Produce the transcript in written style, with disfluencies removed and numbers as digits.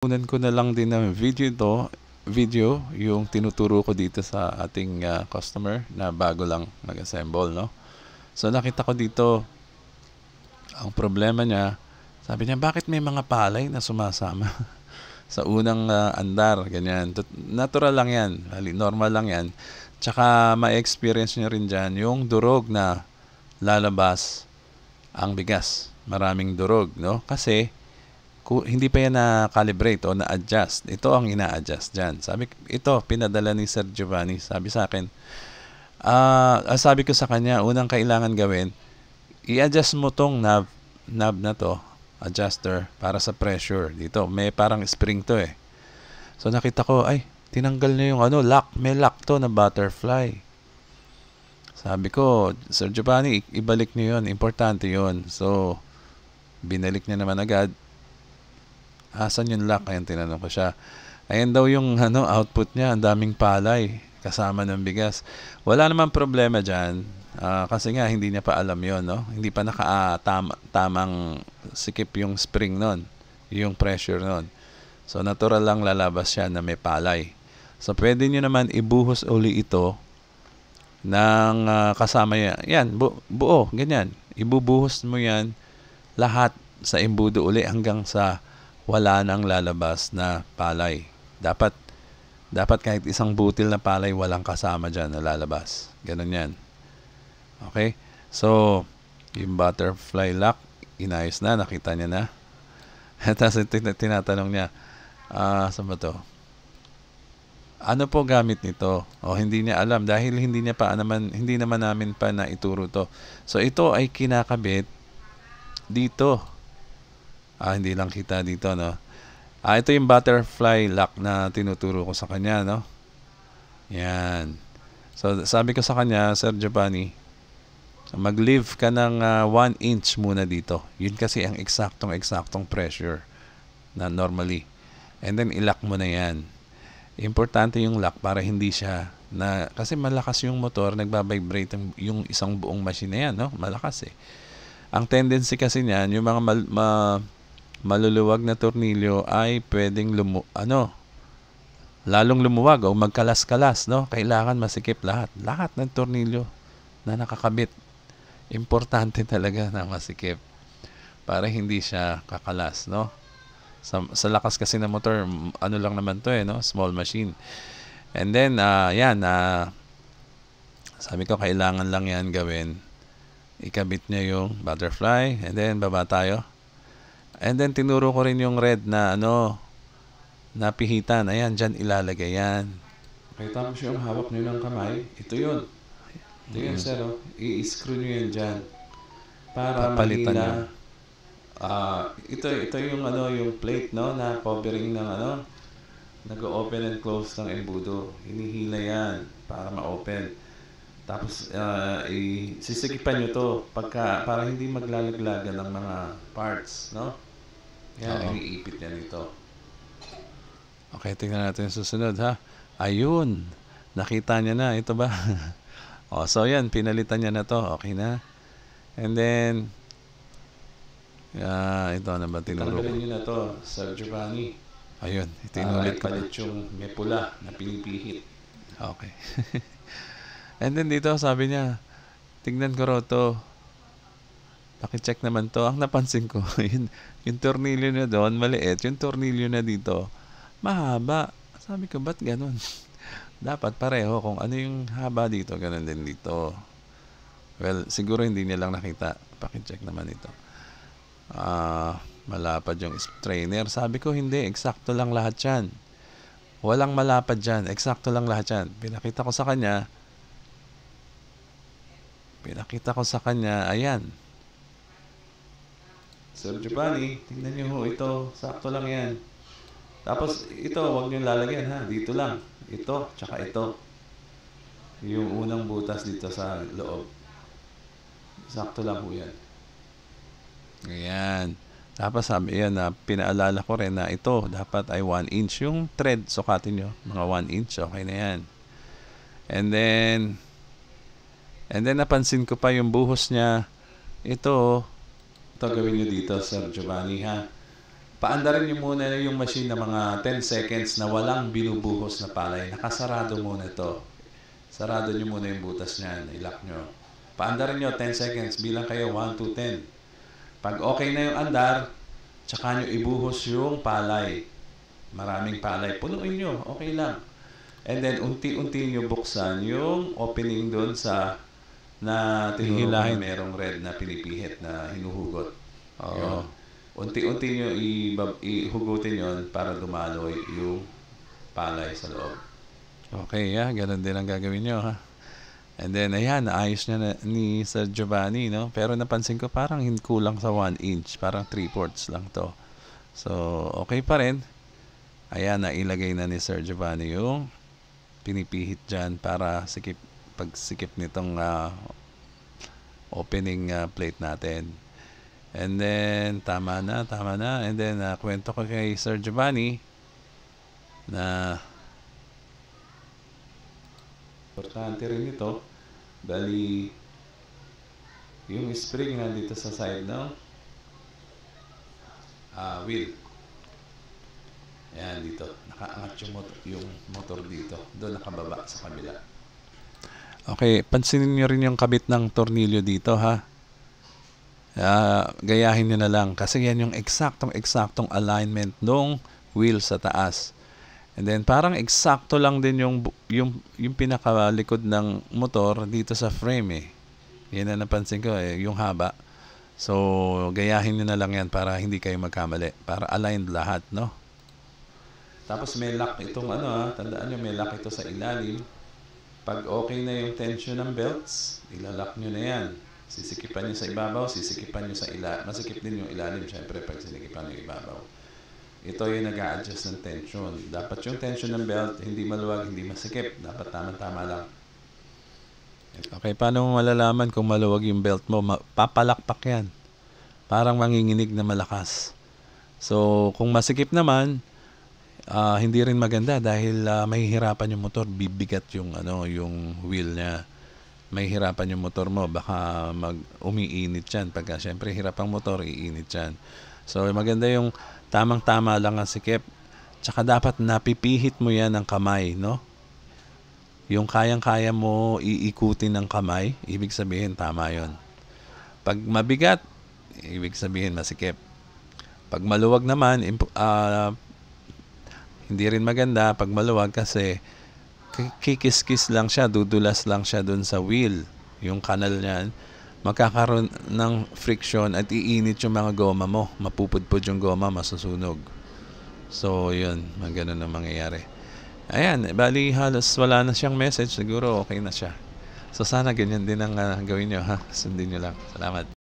Kunan ko na lang din ng video yung tinuturo ko dito sa ating customer na bago lang nag-assemble, no? So nakita ko dito, ang problema niya, sabi niya, bakit may mga palay na sumasama sa unang andar, ganyan. Natural lang yan, normal lang yan. Tsaka ma-experience niyo rin dyan yung durog na lalabas ang bigas. Maraming durog, no? Kasi hindi pa yan na-calibrate o na-adjust. Ito ang ina-adjust dyan. Ito, pinadala ni Sir Giovanni. Sabi sa akin, sabi ko sa kanya, unang kailangan gawin, i-adjust mo tong knob na to, adjuster, para sa pressure. Dito, may parang spring to eh. So nakita ko, ay, tinanggal niya yung lock. May lock to na butterfly. Sabi ko, Sir Giovanni, ibalik niyo yun. Importante yun. So, binalik niya naman agad. Asan yung lock? Ayan, tinanong ko siya. Ayan daw yung output niya. Ang daming palay kasama ng bigas. Wala naman problema dyan. Kasi nga, hindi niya pa alam yon, no? Hindi pa tamang sikip yung spring nun. Yung pressure nun. So, natural lang lalabas siya na may palay. So, pwede nyo naman ibuhos uli ito ng kasama yan. Yan, buo, ganyan. Ibubuhos mo yan lahat sa imbudo uli hanggang sa wala nang lalabas na palay. Dapat kahit isang butil na palay walang kasama dyan na lalabas. Ganun yan. Okay? So, yung butterfly lock, inayos na. Nakita niya na. Tapos tinatanong niya, saan ba to? Ano po gamit nito? Hindi niya alam dahil hindi naman namin pa na ituro to. So, ito ay kinakabit dito. Hindi lang kita dito, no? Ito yung butterfly lock na tinuturo ko sa kanya, no? Yan. So, sabi ko sa kanya, Sir Giovanni, mag-leave ka ng 1 inch muna dito. Yun kasi ang eksaktong pressure na normally. And then, ilock mo na yan. Importante yung lock para hindi siya kasi malakas yung motor, nagbabibrate yung isang buong machine na yan, no? Malakas eh. Ang tendency kasi niyan, yung mga maluluwag na tornilyo ay pwedeng lalong lumuwag o magkalas-kalas, no? Kailangan masikip lahat ng tornilyo na nakakabit. Importante talaga na masikip para hindi siya kakalas, no? Sa lakas kasi ng motor, lang naman to eh, no? Small machine. And then sabi ko kailangan lang yan gawin. Ikabit niya yung butterfly and then baba tayo. And then, tinuro ko rin yung red na napihitan. Ayan, dyan ilalagay yan. Okay, tapos yung hawak nyo ng kamay, ito yun. Ito yun, sir. I-screw nyo yan dyan. Para palitan nyo. Ito yung yung plate, no, na covering ng nag-open and close ng embudo. Hinihila yan para ma-open. Tapos, sisikipan nyo to para hindi maglalaglagan ng mga parts, no? Yan, iniipit niya dito. Okay, tingnan natin yung susunod, ha? Ayun. Nakita niya na. Ito ba? So yan, pinalitan niya na to. Okay na. And then, ito na ba tinuro ko? Tanggalin niyo na to, Sir Giovanni. Ayun, itinulit ko. Palit yung may pula na pinipihit. Okay. And then dito, sabi niya, tignan ko raw to. Paki-check naman to. Ang napansin ko, yung tornilyo na doon, maliit. Yung tornilyo na dito, mahaba. Sabi ko, ba't ganun? Dapat pareho. Kung ano yung haba dito, ganun din dito. Well, siguro hindi niya lang nakita. Paki-check naman ito. Malapad yung strainer. Sabi ko, hindi. Eksakto lang lahat yan. Walang malapad dyan. Eksakto lang lahat yan. Pinakita ko sa kanya. Ayan. Sir Giovanni, tingnan niyo ho ito. Sakto lang yan. Tapos ito, huwag niyo lalagyan, ha. Dito lang. Ito, tsaka ito. Yung unang butas dito sa loob. Sakto lang ho yan. Ayan. Tapos sabi yan na pinaalala ko rin na ito dapat ay 1 inch. Yung thread, sukatin nyo. Mga 1 inch, okay na yan. And then napansin ko pa yung buhos niya. Ito gawin nyo dito, Sir Giovanni, ha. paandarin nyo muna yung machine na mga 10 seconds na walang binubuhos na palay. Nakasarado muna to. Sarado nyo muna yung butas niyan. Ilock nyo. Paandarin nyo 10 seconds. Bilang kayo 1 to 10. Pag okay na yung andar, tsaka nyo ibuhos yung palay. Maraming palay. Punuin nyo. Okay lang. And then, unti-unti nyo buksan yung opening doon sa na tinuruan merong red na pinipihit na hinuhugot. Oo. Unti-unti nyo ihugutin yon para dumaloy yung palay sa loob. Okay, ganun din ang gagawin nyo, ha? And then, ayan, naayos na ni Sir Giovanni, no? Pero napansin ko parang kulang sa 1 inch. Parang 3/4 lang to. So, okay pa rin. Ayan, nailagay na ni Sir Giovanni yung pinipihit dyan para pagsikip nitong opening plate natin. And then, tama na. And then, kwento ko kay Sir Giovanni na importante rin ito. Bali, yung spring nandito sa side ng wheel. Ayan, dito. Nakaangat yung motor dito. Doon nakababa sa kabila. Okay, pansinin nyo rin yung kabit ng tornilyo dito, ha? Gayahin nyo na lang. Kasi yan yung eksaktong alignment ng wheel sa taas. And then, parang eksakto lang din yung pinakalikod ng motor dito sa frame, eh. Yan na napansin ko, yung haba. So, gayahin nyo na lang yan para hindi kayo magkamali. Para aligned lahat, no? Tapos may lock itong tandaan nyo, may lock ito sa ilalim. Pag okay na yung tension ng belts, ilalock nyo na yan. Sisikipan nyo sa ibabaw, sisikipan nyo sa ilalim. Masikip din yung ilalim, syempre, pag sinikipan yung ibabaw. Ito yung nag-a-adjust ng tension. Dapat yung tension ng belt, hindi maluwag, hindi masikip. Dapat tama-tama lang. Okay, paano mo malalaman kung maluwag yung belt mo? Papalakpak yan. Parang manginginig na malakas. So, kung masikip naman, hindi rin maganda dahil mahihirapan yung motor, bibigat yung wheel niya. Mahihirapan yung motor mo, baka umiinit yan. Pagka syempre hirap ang motor, iinit yan. So maganda yung tamang-tama lang ang sikip. Tsaka dapat napipihit mo yan ng kamay, no? Yung kayang-kaya mo iikutin ng kamay, ibig sabihin tama yon. Pag mabigat, ibig sabihin masikip. Pag maluwag naman, hindi rin maganda pag maluwag kasi kikis-kis lang siya, dudulas lang siya dun sa wheel. Yung kanal niyan, magkakaroon ng friction at iinit yung mga goma mo. Mapupudpud yung goma, masusunog. So, yun. Ganun ang mangyayari. Ayan, bali halos wala na siyang message. Siguro okay na siya. So, sana ganyan din ang gawin nyo, ha? Sundin nyo lang. Salamat.